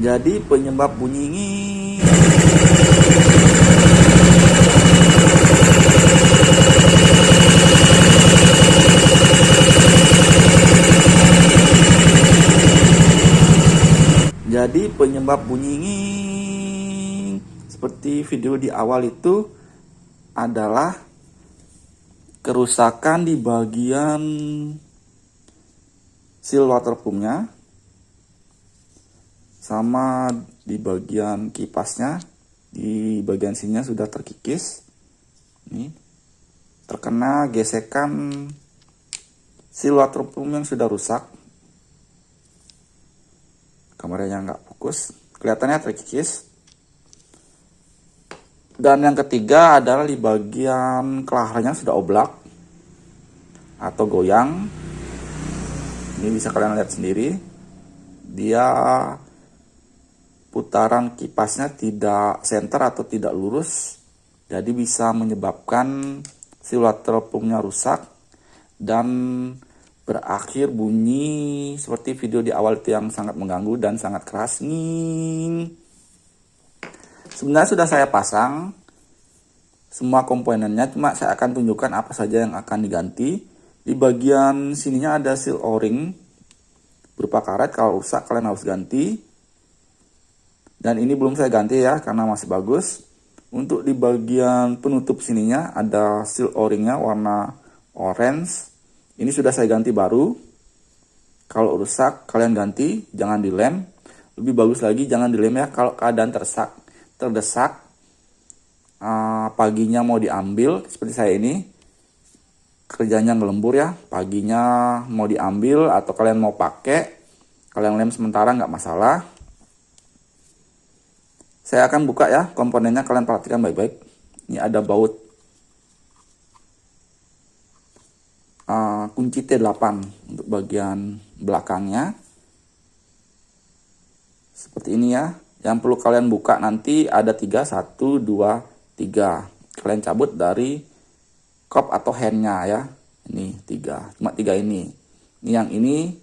Jadi penyebab bunyi ini seperti video di awal itu adalah kerusakan di bagian seal water pumpnya sama di bagian kipasnya. Di bagian sininya sudah terkikis, nih terkena gesekan seal water pump yang sudah rusak. Kameranya nggak fokus, kelihatannya terkikis. Dan yang ketiga adalah di bagian kelaharnya sudah oblak atau goyang. Ini bisa kalian lihat sendiri, dia putaran kipasnya tidak center atau tidak lurus, jadi bisa menyebabkan seal water pumpnya rusak dan berakhir bunyi seperti video di awal itu yang sangat mengganggu dan sangat keras nih. Sebenarnya sudah saya pasang semua komponennya, cuma saya akan tunjukkan apa saja yang akan diganti. Di bagian sininya ada seal o-ring berupa karet, kalau rusak kalian harus ganti. Dan ini belum saya ganti ya, karena masih bagus. Untuk di bagian penutup sininya ada seal o-ringnya warna orange. Ini sudah saya ganti baru. Kalau rusak kalian ganti, jangan dilem. Lebih bagus lagi jangan dilem ya, kalau keadaan terdesak, paginya mau diambil seperti saya ini, kerjanya ngelembur ya, paginya mau diambil atau kalian mau pakai, kalian lem sementara nggak masalah. Saya akan buka ya komponennya, kalian perhatikan baik-baik. Ini ada baut kunci T8 untuk bagian belakangnya seperti ini ya. Yang perlu kalian buka nanti ada 3, 1, 2, 3. Kalian cabut dari kop atau handnya ya. Ini 3, cuma 3 ini. Ini yang ini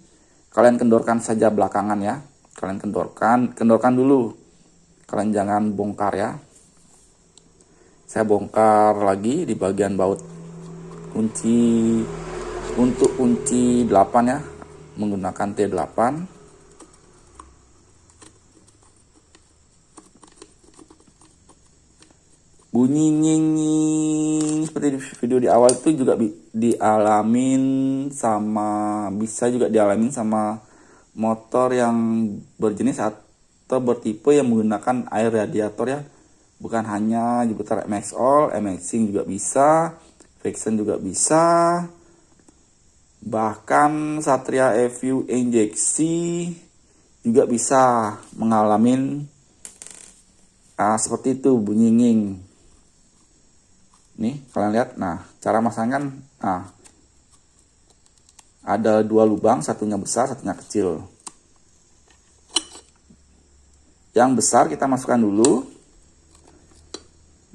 kalian kendorkan saja belakangan ya. Kalian kendorkan dulu. Kalian jangan bongkar ya. Saya bongkar lagi di bagian baut kunci untuk kunci 8 ya, menggunakan T8. Bunyi nying seperti di video di awal itu juga bisa juga dialamin sama motor yang berjenis atau bertipe yang menggunakan air radiator ya. Bukan hanya diputar MX All, MXing juga bisa, friction juga bisa. Bahkan Satria EView injeksi juga bisa mengalami seperti itu bunyi nying. Nih kalian lihat, nah cara masangkan, nah ada 2 lubang, satunya besar satunya kecil. Yang besar kita masukkan dulu,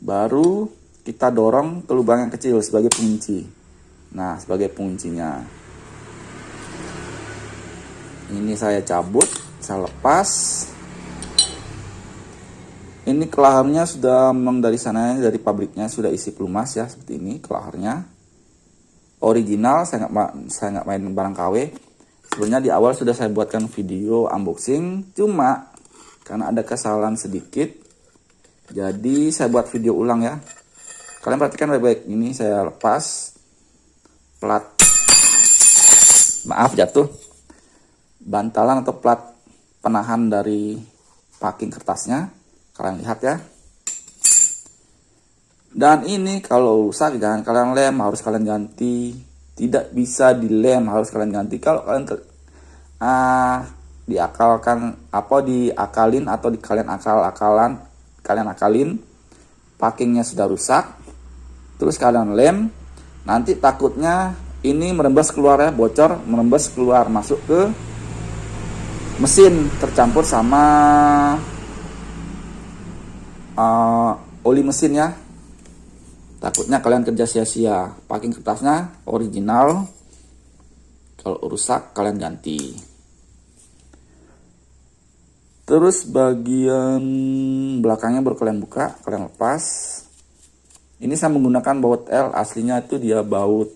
baru kita dorong ke lubang yang kecil sebagai pengunci. Nah sebagai penguncinya ini saya cabut, saya lepas. Ini kelaharnya sudah memang dari sana, dari pabriknya sudah isi pelumas ya, seperti ini kelaharnya. Original, saya nggak main barang KW. Sebenarnya di awal sudah saya buatkan video unboxing, cuma karena ada kesalahan sedikit, jadi saya buat video ulang ya. Kalian perhatikan baik-baik, ini saya lepas plat, maaf jatuh, bantalan atau plat penahan dari packing kertasnya. Kalian lihat ya. Dan ini kalau rusak jangan kalian lem, harus kalian ganti. Tidak bisa dilem, harus kalian ganti. Kalau kalian diakalin atau kalian akalin, packingnya sudah rusak, terus kalian lem, nanti takutnya ini merembes keluar ya, bocor, merembes keluar, masuk ke mesin, tercampur sama oli mesin ya. Takutnya kalian kerja sia-sia. Packing kertasnya original, kalau rusak kalian ganti. Terus bagian belakangnya baru kalian buka, kalian lepas. Ini saya menggunakan baut L, aslinya itu dia baut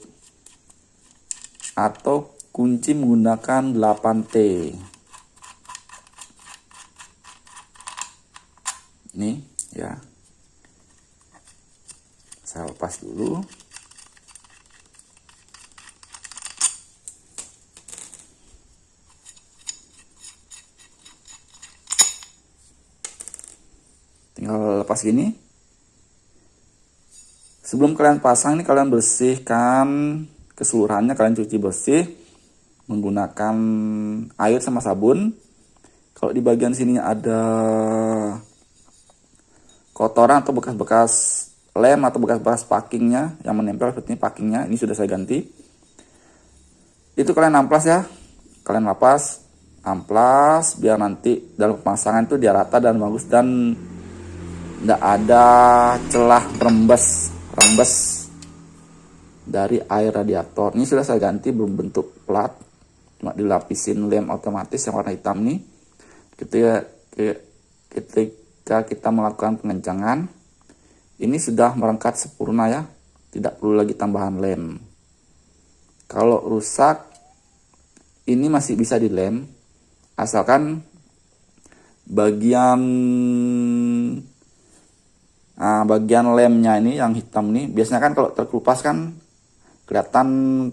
atau kunci menggunakan 8T. Nih ya, saya lepas dulu. Tinggal lepas gini. Sebelum kalian pasang ini, kalian bersihkan keseluruhannya, kalian cuci bersih menggunakan air sama sabun. Kalau di bagian sini ada kotoran atau bekas-bekas lem atau bekas-bekas packingnya yang menempel seperti ini, packingnya ini sudah saya ganti. Itu kalian amplas ya, kalian lapas, amplas biar nanti dalam pemasangan itu dia rata dan bagus dan tidak ada celah rembes dari air radiator. Ini sudah saya ganti, belum bentuk plat, cuma dilapisin lem otomatis yang warna hitam nih. Ketika kita melakukan pengencangan, ini sudah merengkat sempurna ya, tidak perlu lagi tambahan lem. Kalau rusak, ini masih bisa dilem, asalkan bagian lemnya ini yang hitam nih, biasanya kan kalau terkelupas kan kelihatan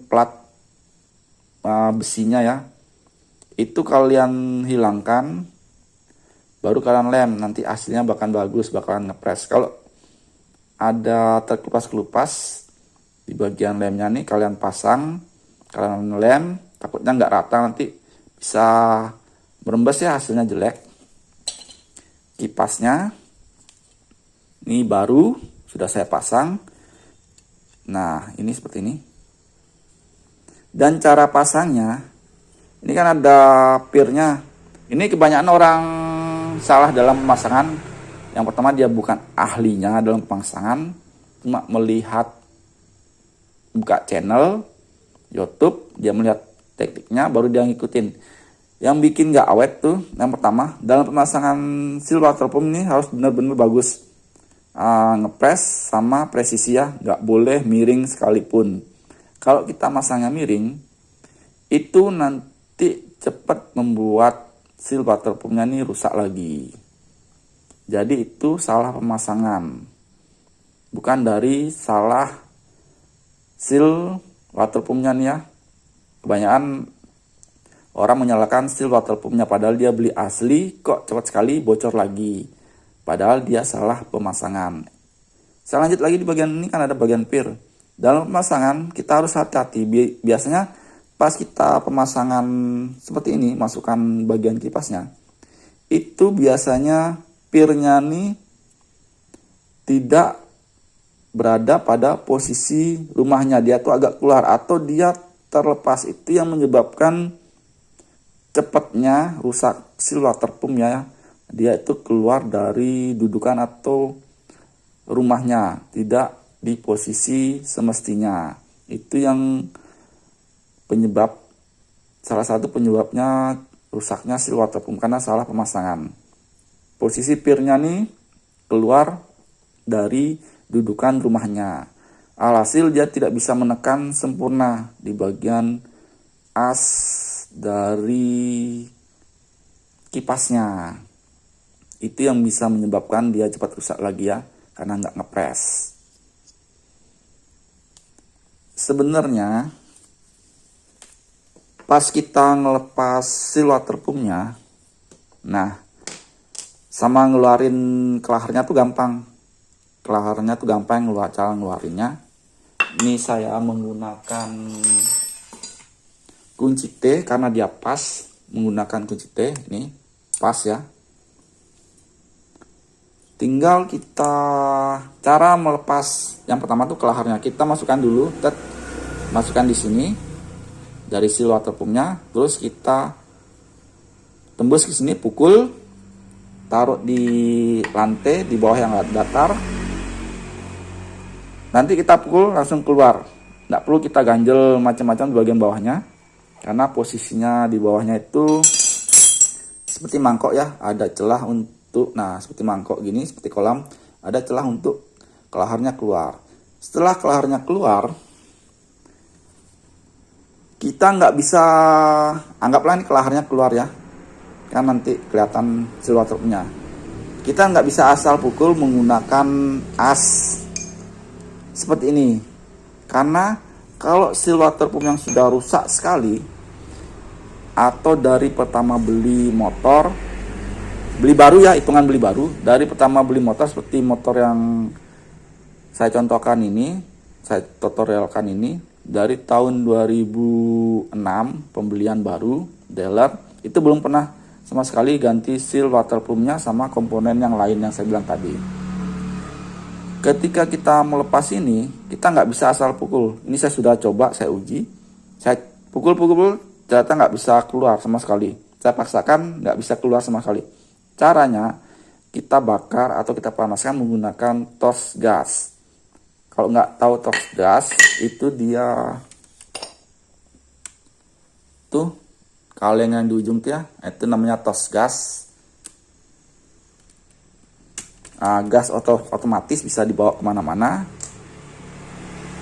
plat besinya ya. Itu kalian hilangkan, baru kalian lem, nanti hasilnya bakalan bagus, bakalan ngepres. Kalau ada terkelupas-kelupas di bagian lemnya nih, kalian pasang, kalian lem, takutnya nggak rata, nanti bisa merembes ya, hasilnya jelek. Kipasnya ini baru sudah saya pasang. Nah, ini seperti ini. Dan cara pasangnya, ini kan ada pirnya. Ini kebanyakan orang salah dalam pemasangan. Yang pertama, dia bukan ahlinya dalam pemasangan, cuma melihat buka channel YouTube, dia melihat tekniknya, baru dia ngikutin. Yang bikin nggak awet tuh, yang pertama, dalam pemasangan seal water pump ini harus benar-benar bagus. Ngepres sama presisi ya, nggak boleh miring sekalipun. Kalau kita masangnya miring, itu nanti cepat membuat seal water pumpnya ini rusak lagi. Jadi itu salah pemasangan, bukan dari salah seal water pumpnya nih ya. Kebanyakan orang menyalahkan seal water pumpnya, padahal dia beli asli kok cepat sekali bocor lagi. Padahal dia salah pemasangan. Saya lanjut lagi di bagian ini, kan ada bagian pir. Dalam pemasangan kita harus hati-hati. Biasanya pas kita pemasangan seperti ini, masukkan bagian kipasnya, itu biasanya pirnya nih tidak berada pada posisi rumahnya. Dia tuh agak keluar atau dia terlepas. Itu yang menyebabkan cepatnya rusak seal water pumpnya ya. Dia itu keluar dari dudukan atau rumahnya, tidak di posisi semestinya. Itu yang penyebab, salah satu penyebabnya rusaknya seal water pump, karena salah pemasangan. Posisi pirnya nih keluar dari dudukan rumahnya. Alhasil dia tidak bisa menekan sempurna di bagian as dari kipasnya. Itu yang bisa menyebabkan dia cepat rusak lagi ya, karena nggak ngepres. Sebenarnya pas kita ngelepas seal water pumpnya, nah sama ngeluarin kelaharnya tuh gampang. Kelaharnya tuh gampang cara ngeluarinnya. Ini saya menggunakan kunci T karena dia pas, menggunakan kunci T ini pas ya. Tinggal kita cara melepas, yang pertama tuh kelaharnya kita masukkan dulu, masukkan di sini dari seal water pumpnya, terus kita tembus ke sini, pukul, taruh di lantai di bawah yang datar. Nanti kita pukul langsung keluar, nggak perlu kita ganjel macam-macam di bagian bawahnya, karena posisinya di bawahnya itu seperti mangkok ya, ada celah untuk, nah seperti mangkok gini, seperti kolam, ada celah untuk kelaharnya keluar. Setelah kelaharnya keluar, kita nggak bisa, anggaplah ini kelaharnya keluar ya, kan nanti kelihatan sil waterproofnya. Kita nggak bisa asal pukul menggunakan as seperti ini, karena kalau sil waterproof yang sudah rusak sekali, atau dari pertama beli motor, beli baru ya, hitungan beli baru, dari pertama beli motor seperti motor yang saya contohkan ini, saya tutorialkan ini, dari tahun 2006 pembelian baru dealer, itu belum pernah sama sekali ganti seal waterproofnya sama komponen yang lain yang saya bilang tadi. Ketika kita melepas ini, kita nggak bisa asal pukul. Ini saya sudah coba, saya uji, saya pukul-pukul, ternyata nggak bisa keluar sama sekali. Saya paksakan, nggak bisa keluar sama sekali. Caranya, kita bakar atau kita panaskan menggunakan torch gas. Kalau nggak tahu torch gas, itu dia tuh kaleng yang di ujung tuh ya, itu namanya torch gas. Gas otomatis bisa dibawa kemana-mana.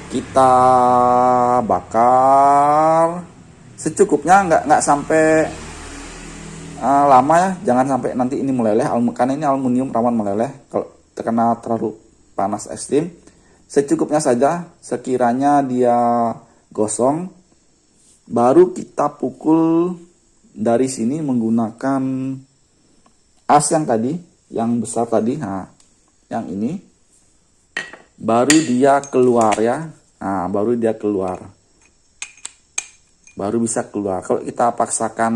Kita bakar secukupnya, nggak sampai lama ya, jangan sampai nanti ini meleleh, karena ini aluminium rawan meleleh kalau terkena terlalu panas ekstrim. Secukupnya saja, sekiranya dia gosong, baru kita pukul dari sini menggunakan as yang tadi, yang besar tadi, nah yang ini, baru dia keluar ya, nah baru dia keluar, baru bisa keluar. Kalau kita paksakan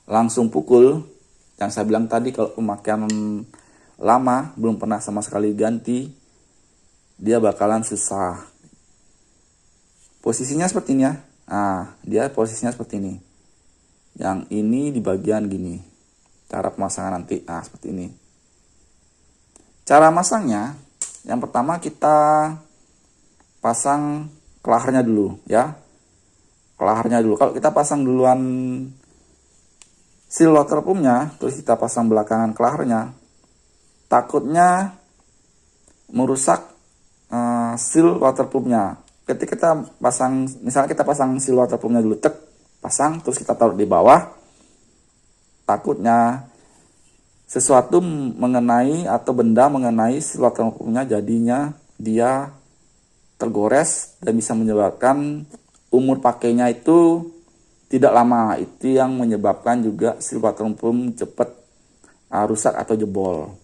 langsung pukul, yang saya bilang tadi, kalau pemakaian lama belum pernah sama sekali ganti, dia bakalan susah. Posisinya seperti ini ya, nah dia posisinya seperti ini, yang ini di bagian gini, cara pemasangan nanti, nah seperti ini. Cara masangnya, yang pertama kita pasang kelaharnya dulu ya, kelaharnya dulu. Kalau kita pasang duluan seal waterproofnya, terus kita pasang belakangan kelaharnya, takutnya merusak seal waterproofnya. Ketika kita pasang, misalnya kita pasang seal waterproofnya dulu, tek, pasang, terus kita taruh di bawah, takutnya sesuatu mengenai atau benda mengenai seal waterproofnya, jadinya dia tergores dan bisa menyebabkan umur pakainya itu tidak lama. Itu yang menyebabkan juga seal waterproof cepat rusak atau jebol.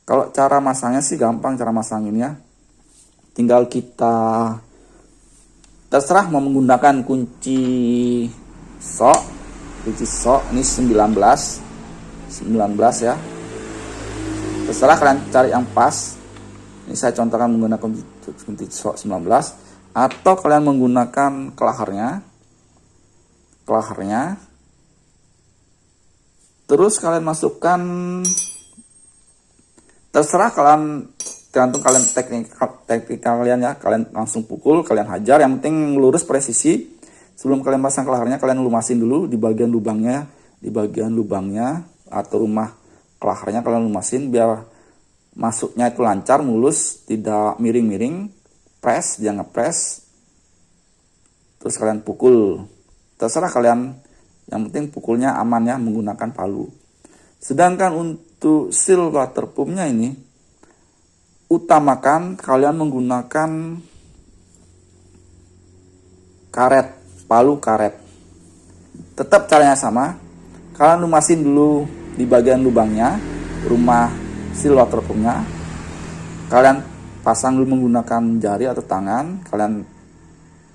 Kalau cara masangnya sih gampang, cara masanginnya tinggal kita terserah mau menggunakan kunci sok ini 19 ya, terserah kalian cari yang pas. Ini saya contohkan menggunakan kunci sok 19, atau kalian menggunakan kelaharnya, terus kalian masukkan, terserah kalian, tergantung kalian teknik kalian ya, kalian langsung pukul, kalian hajar, yang penting lurus presisi. Sebelum kalian pasang kelaharnya, kalian lumasin dulu di bagian lubangnya, atau rumah kelaharnya kalian lumasin biar masuknya itu lancar, mulus, tidak miring-miring. Press, jangan ngepres, terus kalian pukul, terserah kalian, yang penting pukulnya aman ya, menggunakan palu. Sedangkan untuk seal waterproofnya ini, utamakan kalian menggunakan karet, palu karet. Tetap caranya sama, kalian lumasin dulu di bagian lubangnya rumah seal waterproofnya, kalian pasang dulu menggunakan jari atau tangan, kalian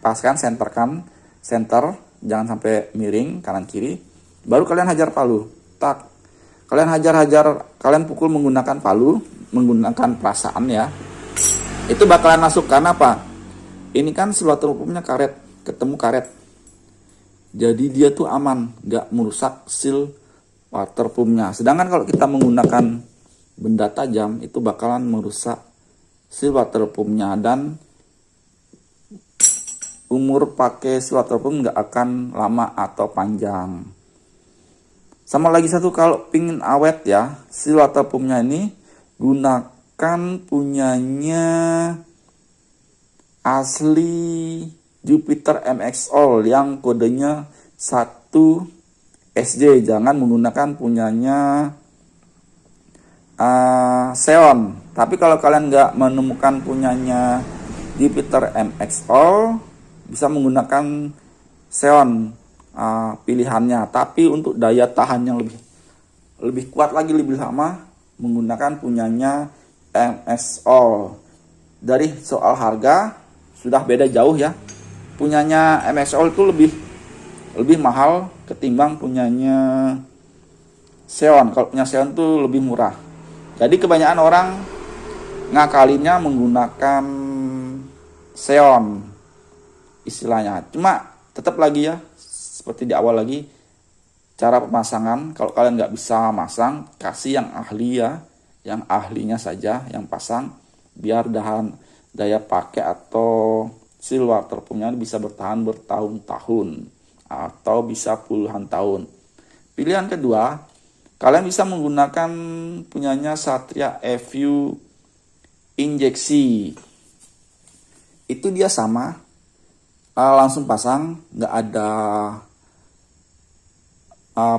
paskan, center, jangan sampai miring kanan kiri, baru kalian hajar palu, tak, kalian hajar, kalian pukul menggunakan palu, menggunakan perasaan ya, itu bakalan masuk. Karena apa? Ini kan seal waterproofnya karet, ketemu karet, jadi dia tuh aman, nggak merusak seal waterproofnya. Sedangkan kalau kita menggunakan benda tajam, itu bakalan merusak seal waterproofnya dan umur pakai seal water pump nggak akan lama atau panjang. Sama lagi satu, kalau pingin awet ya, seal water pumpnya ini gunakan punyanya asli Jupiter MX All yang kodenya 1SJ. Jangan menggunakan punyanya Xeon. Tapi kalau kalian nggak menemukan punyanya Jupiter MX All, bisa menggunakan Xeon pilihannya. Tapi untuk daya tahan yang lebih kuat lagi, lebih lama, menggunakan punyanya MX All. Dari soal harga sudah beda jauh ya. Punyanya MX All itu lebih mahal ketimbang punyanya Xeon. Kalau punya Xeon tuh lebih murah. Jadi kebanyakan orang ngakalinnya menggunakan Xeon istilahnya. Cuma tetap lagi ya, seperti di awal lagi, cara pemasangan. Kalau kalian nggak bisa masang, kasih yang ahli ya, yang ahlinya saja yang pasang, biar daya pakai atau seal water pumpnya bisa bertahan bertahun-tahun atau bisa puluhan tahun. Pilihan kedua, kalian bisa menggunakan punyanya Satria EView injeksi. Itu dia sama, langsung pasang, nggak ada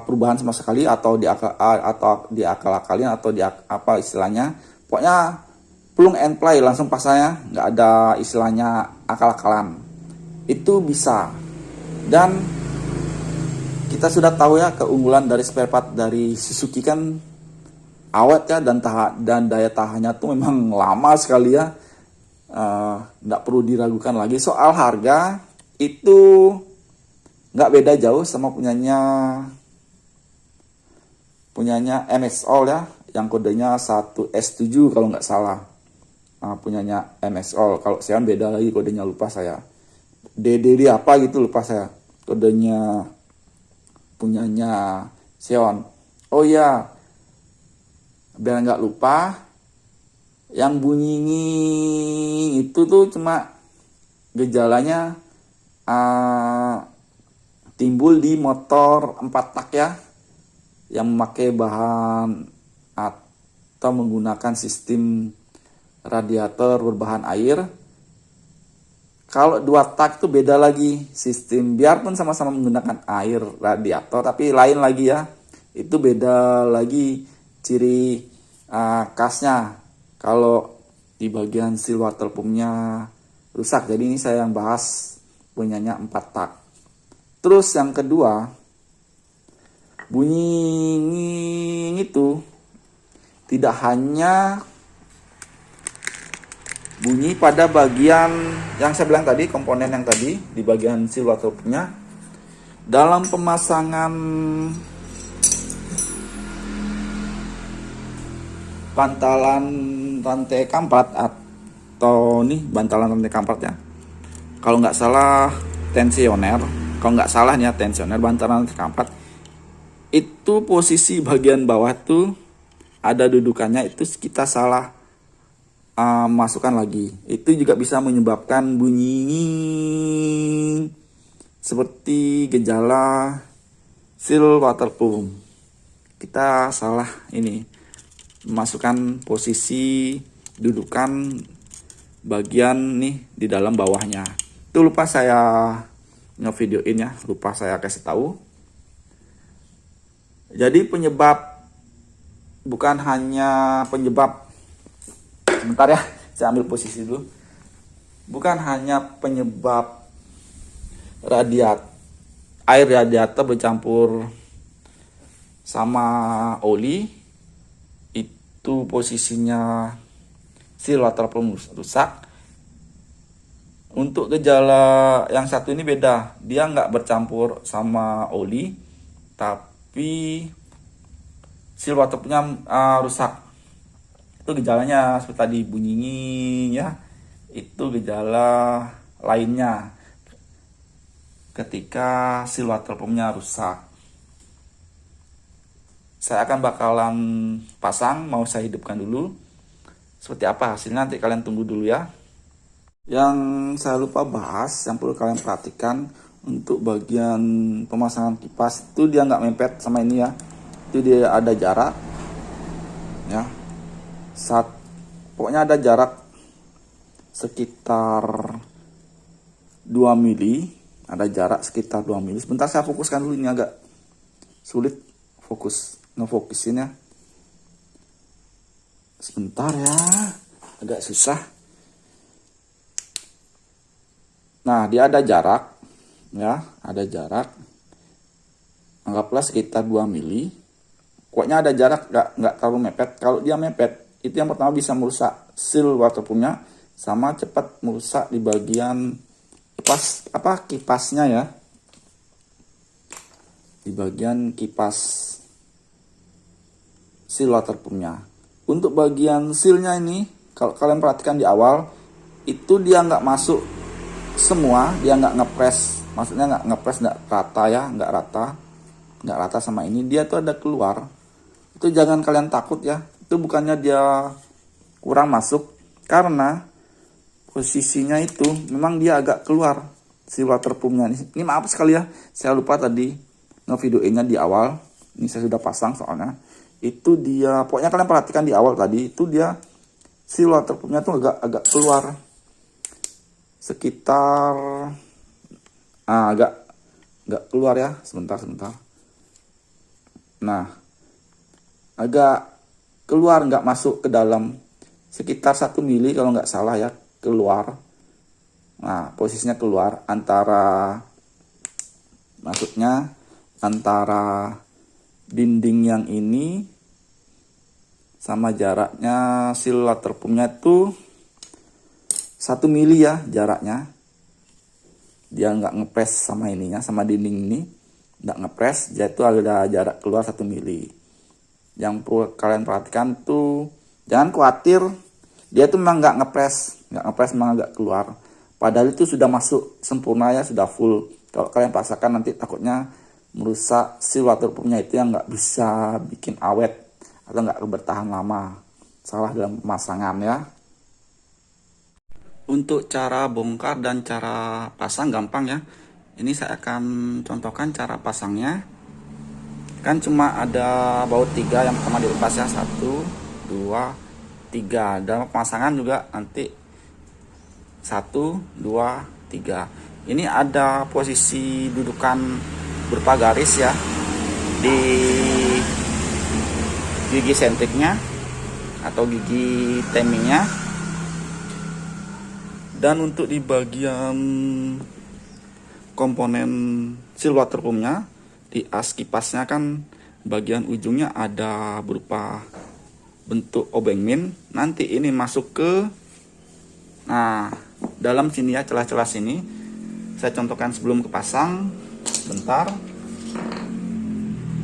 perubahan sama sekali, atau diakal-akalin atau apa istilahnya. Pokoknya plug and play, langsung pasangnya, nggak ada istilahnya akal-akalan. Itu bisa. Dan kita sudah tahu ya keunggulan dari spare part dari Suzuki kan awet ya, dan daya tahannya tuh memang lama sekali ya. Nggak perlu diragukan lagi. Soal harga itu nggak beda jauh sama punyanya MX All ya, yang kodenya 1S7 kalau nggak salah. Punyanya MX All. Kalau Xeon beda lagi kodenya, lupa saya. DDD apa gitu, lupa saya kodenya punyanya Xeon. Oh ya, biar nggak lupa, yang bunyi itu tuh cuma gejalanya timbul di motor 4 tak ya, yang memakai bahan atau menggunakan sistem radiator berbahan air. Kalau 2 tak itu beda lagi sistem, biarpun sama-sama menggunakan air radiator, tapi lain lagi ya. Itu beda lagi ciri khasnya kalau di bagian seal water pumpnya rusak. Jadi ini saya yang bahas punyanya 4 tak. Terus yang kedua, bunyi itu tidak hanya bunyi pada bagian yang saya bilang tadi, komponen yang tadi di bagian seal water pumpnya. Dalam pemasangan bantalan rantai kampret atau nih bantalan rantai kampret ya, kalau nggak salah tensioner, bantalan rantai kampret itu posisi bagian bawah tuh ada dudukannya, itu kita salah masukkan lagi, itu juga bisa menyebabkan bunyi seperti gejala seal water pump. Kita salah ini masukkan posisi dudukan bagian nih di dalam bawahnya. Itu lupa saya ngevideoin ya, lupa saya kasih tahu. Jadi bukan hanya penyebab, sebentar ya, saya ambil posisi dulu. Bukan hanya penyebab air radiator bercampur sama oli, itu posisinya seal water pump rusak. Untuk gejala yang satu ini beda, dia nggak bercampur sama oli, tapi seal water pumpnya rusak. Itu gejalanya seperti tadi bunyi ya, itu gejala lainnya ketika seal water pumpnya rusak. Saya akan bakalan pasang, mau saya hidupkan dulu. Seperti apa hasilnya nanti kalian tunggu dulu ya. Yang saya lupa bahas, yang perlu kalian perhatikan untuk bagian pemasangan kipas itu dia nggak mepet sama ini ya. Itu dia ada jarak ya. Pokoknya ada jarak sekitar 2 mili, ada jarak sekitar 2 mili. Sebentar saya fokuskan dulu, ini agak sulit ngefokusin ya. Sebentar ya, agak susah. Nah, dia ada jarak ya, ada jarak. Anggaplah sekitar 2 mili. Pokoknya ada jarak, nggak terlalu mepet. Kalau dia mepet, itu yang pertama bisa merusak seal waterproofnya, sama cepat merusak di bagian kipasnya ya. Di bagian kipas seal waterproofnya. Untuk bagian sealnya ini, kalau kalian perhatikan di awal, itu dia nggak masuk semua, dia nggak ngepres, maksudnya nggak ngepres, nggak rata ya, nggak rata sama ini, dia tuh ada keluar. Itu jangan kalian takut ya, itu bukannya dia kurang masuk, karena posisinya itu memang dia agak keluar si waterproofnya. Ini maaf sekali ya, saya lupa tadi ngevideoinnya di awal. Ini saya sudah pasang soalnya. Itu dia, pokoknya kalian perhatikan di awal tadi, itu dia si waterproofnya tuh agak keluar. Sekitar agak keluar ya, sebentar. Nah, agak keluar, nggak masuk ke dalam, sekitar 1 mili kalau nggak salah ya, keluar. Nah, posisinya keluar maksudnya antara dinding yang ini sama jaraknya seal waterproofnya itu 1 mili ya jaraknya. Dia nggak ngepres sama ininya, sama dinding ini nggak ngepres, dia itu ada jarak keluar 1 mili. Yang perlu kalian perhatikan tuh, jangan khawatir, dia tuh memang nggak ngepres memang agak keluar. Padahal itu sudah masuk sempurna ya, sudah full. Kalau kalian paksakan nanti takutnya merusak seal waterproofnya itu, yang nggak bisa bikin awet atau nggak bertahan lama. Salah dalam pemasangan ya. Untuk cara bongkar dan cara pasang gampang ya. Ini saya akan contohkan cara pasangnya. Kan cuma ada baut 3, yang pertama dilepas ya, 1, 2, 3. Dalam pemasangan juga nanti 1, 2, 3. Ini ada posisi dudukan berupa garis ya di gigi sentriknya atau gigi timingnya. Dan untuk di bagian komponen seal waterproofnya, di as kipasnya kan bagian ujungnya ada berupa bentuk obeng min. Nanti ini masuk ke, nah dalam sini ya, celah-celah sini. Saya contohkan sebelum kepasang, bentar.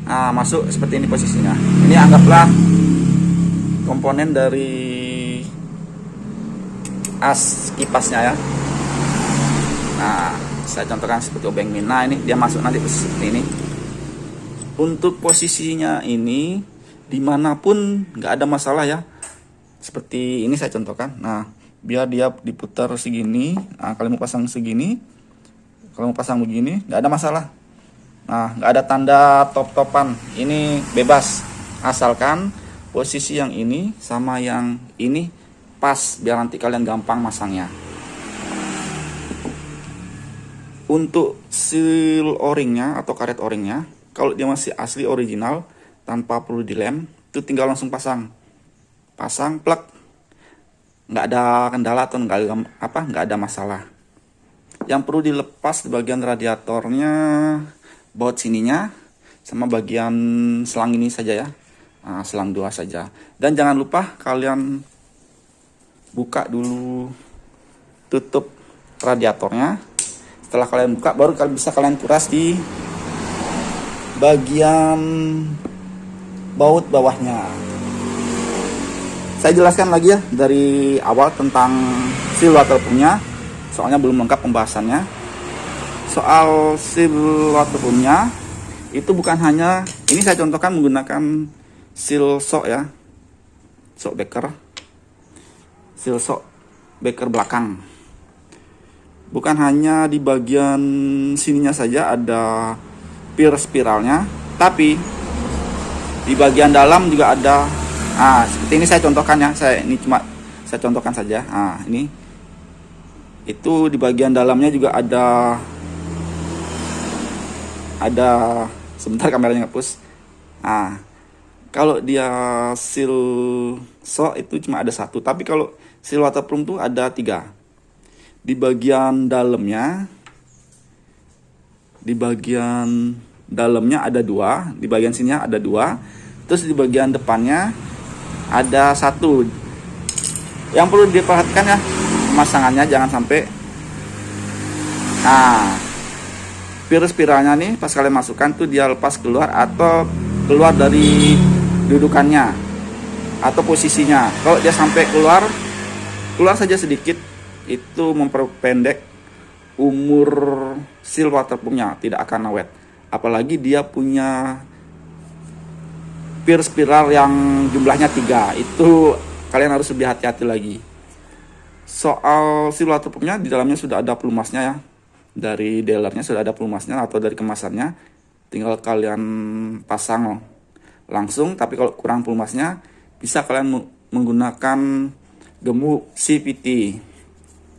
Nah, masuk seperti ini posisinya. Ini anggaplah komponen dari as kipasnya ya. Nah, saya contohkan seperti obeng min. Nah, ini dia masuk nanti seperti ini. Untuk posisinya ini dimanapun nggak ada masalah ya. Seperti ini saya contohkan. Nah, biar dia diputar segini. Nah, kalau mau pasang segini, kalau mau pasang begini, nggak ada masalah. Nah, nggak ada tanda top-topan. Ini bebas, asalkan posisi yang ini sama yang ini pas, biar nanti kalian gampang masangnya. Untuk seal o-ringnya atau karet o-ringnya, kalau dia masih asli original tanpa perlu dilem, itu tinggal langsung pasang plug, nggak ada kendala atau nggak ada masalah. Yang perlu dilepas di bagian radiatornya, baut sininya sama bagian selang ini saja ya. Nah, selang 2 saja. Dan jangan lupa kalian buka dulu, tutup radiatornya. Setelah kalian buka, baru bisa kalian kuras di bagian baut bawahnya. Saya jelaskan lagi ya dari awal tentang seal waterproofnya, soalnya belum lengkap pembahasannya. Soal seal waterproofnya itu bukan hanya, ini saya contohkan menggunakan seal shock ya, shock breaker, seal shock breaker belakang. Bukan hanya di bagian sininya saja ada pir spiralnya, tapi di bagian dalam juga ada. Seperti ini saya contohkan ya. Saya contohkan saja. Ini itu di bagian dalamnya juga ada sebentar kameranya ngapus. Kalau dia seal shock itu cuma ada satu, tapi kalau seal waterproof tuh ada 3. Di bagian dalamnya ada 2, di bagian sininya ada 2, terus di bagian depannya ada 1. Yang perlu diperhatikan ya, pemasangannya jangan sampai pir spiralnya nih pas kalian masukkan tuh dia lepas keluar atau keluar dari dudukannya atau posisinya. Kalau dia sampai keluar saja sedikit, itu memperpendek umur seal waterproofnya, tidak akan awet. Apalagi dia punya pir spiral yang jumlahnya 3, itu kalian harus lebih hati-hati lagi. Soal seal waterproofnya, di dalamnya sudah ada pelumasnya ya, dari dealernya sudah ada pelumasnya atau dari kemasannya, tinggal kalian pasang langsung. Tapi kalau kurang pelumasnya, bisa kalian menggunakan gemuk CVT.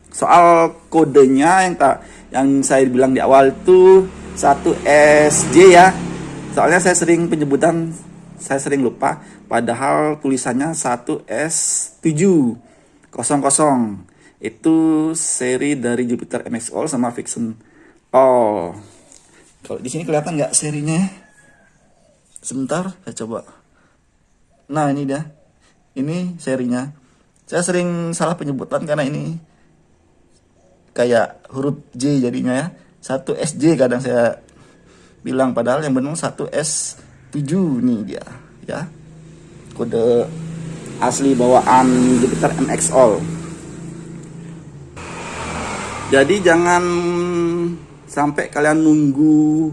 Soal kodenya yang saya bilang di awal itu 1SJ ya. Soalnya saya sering lupa, padahal tulisannya 1S700. Itu seri dari Jupiter MX All sama Vixen All. Kalau di sini kelihatan nggak serinya? Sebentar, saya coba. Nah, ini dia. Ini serinya. Saya sering salah penyebutan karena ini kayak huruf J jadinya ya. 1SJ kadang saya bilang, padahal yang benar 1S7 nih dia ya. Kode asli bawaan Jupiter MX All. Jadi jangan sampai kalian nunggu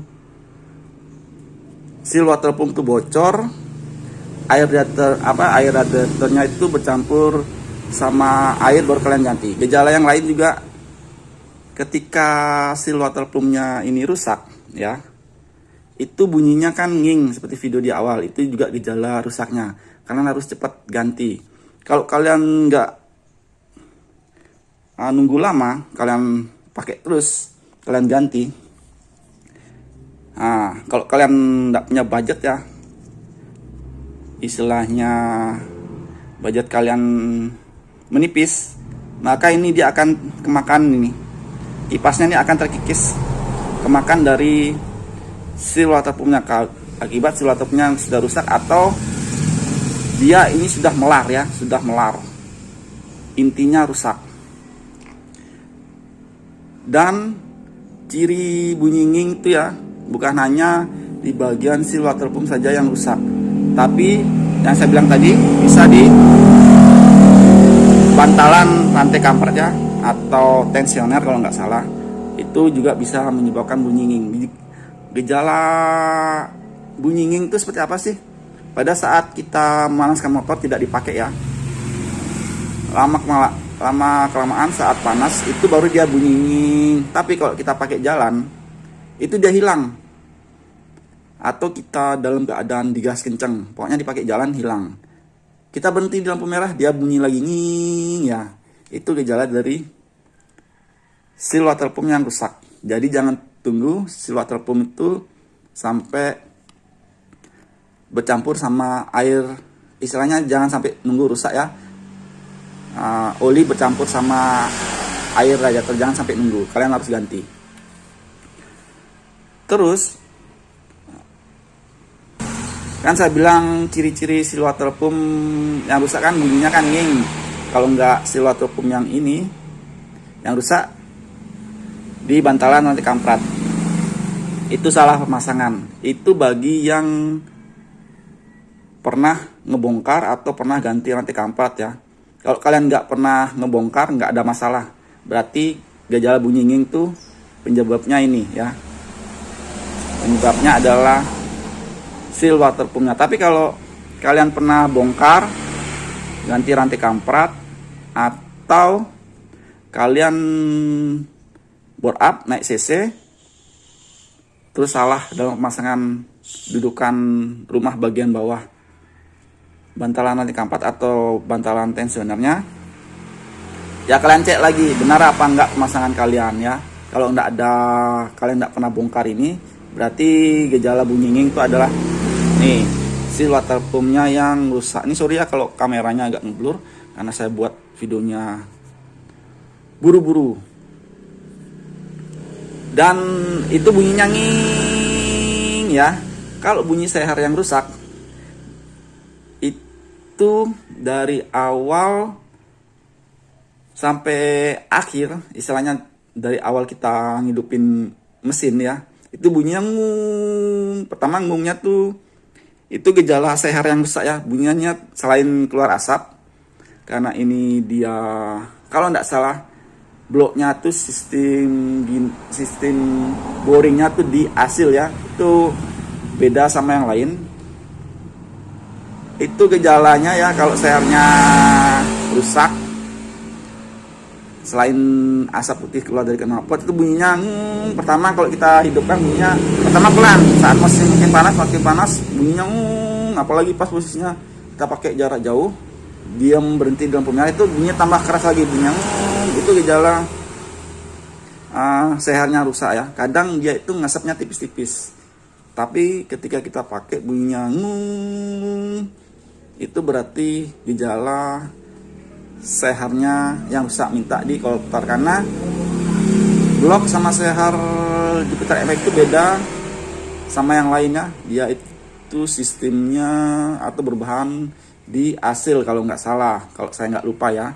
seal waterproof itu bocor, air radiatornya itu bercampur sama air baru kalian ganti. Gejala yang lain juga ketika seal waterproofnya ini rusak ya, itu bunyinya kan nging seperti video di awal. Itu juga gejala rusaknya, kalian harus cepat ganti. Kalau kalian nggak nunggu lama, kalian pakai terus, kalian ganti. Kalau kalian nggak punya budget ya, istilahnya budget kalian menipis, maka ini dia akan kemakan ini. Kipasnya ini akan terkikis, kemakan dari seal waterproofnya akibat seal waterproofnya sudah rusak atau dia ini sudah melar ya, intinya rusak. Dan ciri bunyi nging itu ya, bukan hanya di bagian seal waterproof saja yang rusak, tapi yang saya bilang tadi bisa di bantalan rantai kampret ya, atau tensioner kalau nggak salah, itu juga bisa menyebabkan bunyi nging. Gejala bunyi nging itu seperti apa sih? Pada saat kita memanaskan motor tidak dipakai ya, lama kelamaan saat panas itu baru dia bunyi. Tapi kalau kita pakai jalan itu dia hilang, atau kita dalam keadaan digas kenceng, pokoknya dipakai jalan hilang. Kita berhenti di lampu merah dia bunyi lagi nging ya, itu gejala dari seal waterproof yang rusak. Jadi jangan tunggu seal waterproof itu sampai bercampur sama air, istilahnya jangan sampai nunggu rusak ya. Oli bercampur sama air radiator, jangan sampai nunggu, kalian harus ganti. Terus kan saya bilang ciri-ciri seal waterproof yang rusak kan bunyinya kan nging. Kalau nggak seal waterproof yang ini yang rusak, di bantalan rantai kampret itu salah pemasangan. Itu bagi yang pernah ngebongkar atau pernah ganti rantai kampret ya. Kalau kalian nggak pernah ngebongkar, nggak ada masalah. Berarti gejala bunyi nging tuh penyebabnya ini ya. Penyebabnya adalah seal waterproofnya. Tapi kalau kalian pernah bongkar, ganti rantai kampret, atau kalian bore up, naik CC, terus salah dalam pemasangan dudukan rumah bagian bawah bantalan nanti kampat atau bantalan tensionernya, ya kalian cek lagi benar apa enggak pemasangan kalian ya. Kalau enggak ada, kalian enggak pernah bongkar ini, berarti gejala bunyi nging itu adalah nih si water pumpnya yang rusak. Ini sorry ya kalau kameranya agak ngeblur karena saya buat videonya buru-buru. Dan itu bunyinya nging ya. Kalau bunyi sehar yang rusak itu dari awal sampai akhir, istilahnya dari awal kita ngidupin mesin ya, itu bunyinya ngung. Pertama ngungnya tuh itu gejala sehar yang rusak ya. Bunyinya selain keluar asap, karena ini dia kalau nggak salah bloknya tuh sistem boringnya tuh di asil ya, itu beda sama yang lain. Itu gejalanya ya kalau seharnya rusak, selain asap putih keluar dari knalpot itu bunyinya pertama kalau kita hidupkan bunyinya pertama pelan, saat mesin makin panas bunyinya apalagi pas posisinya kita pakai jarak jauh, diam berhenti dalam pemilihan itu bunyinya tambah keras lagi, bunyinya itu gejala seharnya rusak ya. Kadang dia itu ngasapnya tipis-tipis, tapi ketika kita pakai bunyinya itu berarti gejala seharnya yang rusak, minta dikolektor. Karena blok sama sehar Jupiter MX itu beda sama yang lainnya, dia itu sistemnya atau berbahan di asil kalau nggak salah, kalau saya nggak lupa ya.